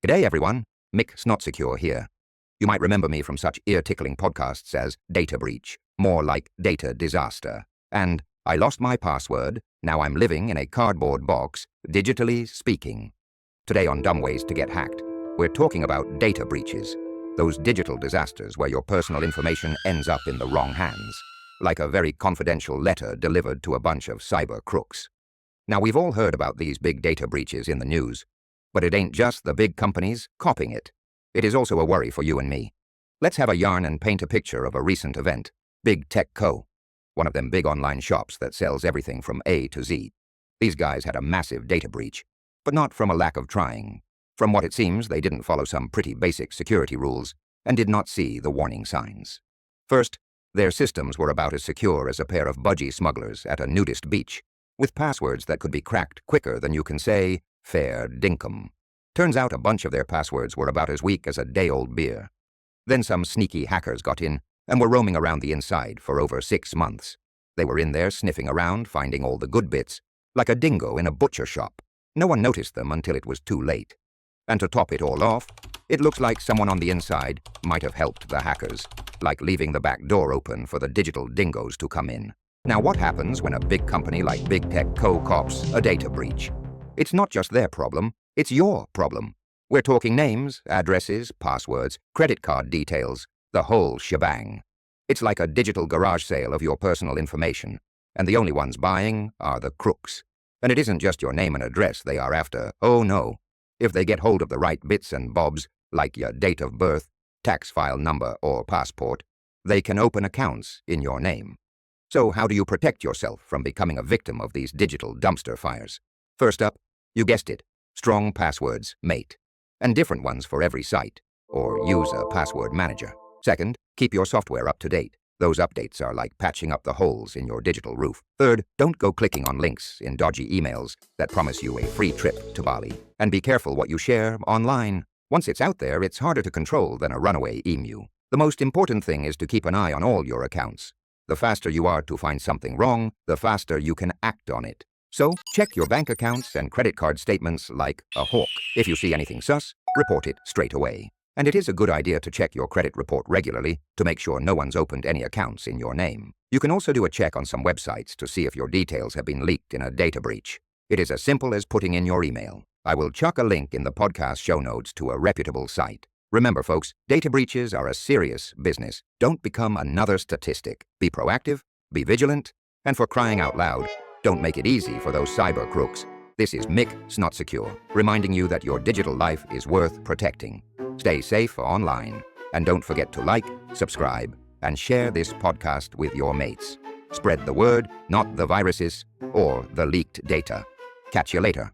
G'day everyone, Mick Snotsecure here. You might remember me from such ear-tickling podcasts as Data Breach, more like Data Disaster, and I lost my password, now I'm living in a cardboard box, digitally speaking. Today on Dumb Ways to Get Hacked, we're talking about data breaches, those digital disasters where your personal information ends up in the wrong hands, like a very confidential letter delivered to a bunch of cyber crooks. Now we've all heard about these big data breaches in the news, but it ain't just the big companies copying it. It is also a worry for you and me. Let's have a yarn and paint a picture of a recent event. Big Tech Co., one of them big online shops that sells everything from A to Z. These guys had a massive data breach, but not from a lack of trying. From what it seems, they didn't follow some pretty basic security rules and did not see the warning signs. First, their systems were about as secure as a pair of budgie smugglers at a nudist beach, with passwords that could be cracked quicker than you can say, fair dinkum. Turns out a bunch of their passwords were about as weak as a day-old beer. Then some sneaky hackers got in and were roaming around the inside for over 6 months. They were in there sniffing around, finding all the good bits, like a dingo in a butcher shop. No one noticed them until it was too late. And to top it all off, it looks like someone on the inside might have helped the hackers, like leaving the back door open for the digital dingoes to come in. Now what happens when a big company like Big Tech Co. cops a data breach? It's not just their problem, it's your problem. We're talking names, addresses, passwords, credit card details, the whole shebang. It's like a digital garage sale of your personal information, and the only ones buying are the crooks. And it isn't just your name and address they are after, oh no. If they get hold of the right bits and bobs, like your date of birth, tax file number, or passport, they can open accounts in your name. So how do you protect yourself from becoming a victim of these digital dumpster fires? First up, you guessed it, strong passwords, mate, and different ones for every site, or use a password manager. Second, keep your software up to date. Those updates are like patching up the holes in your digital roof. Third, don't go clicking on links in dodgy emails that promise you a free trip to Bali. And be careful what you share online. Once it's out there, it's harder to control than a runaway emu. The most important thing is to keep an eye on all your accounts. The faster you are to find something wrong, the faster you can act on it. So, check your bank accounts and credit card statements like a hawk. If you see anything sus, report it straight away. And it is a good idea to check your credit report regularly to make sure no one's opened any accounts in your name. You can also do a check on some websites to see if your details have been leaked in a data breach. It is as simple as putting in your email. I will chuck a link in the podcast show notes to a reputable site. Remember, folks, data breaches are a serious business. Don't become another statistic. Be proactive, be vigilant, and for crying out loud, don't make it easy for those cyber crooks. This is Mick Snotsecure, reminding you that your digital life is worth protecting. Stay safe online, and don't forget to like, subscribe, and share this podcast with your mates. Spread the word, not the viruses or the leaked data. Catch you later.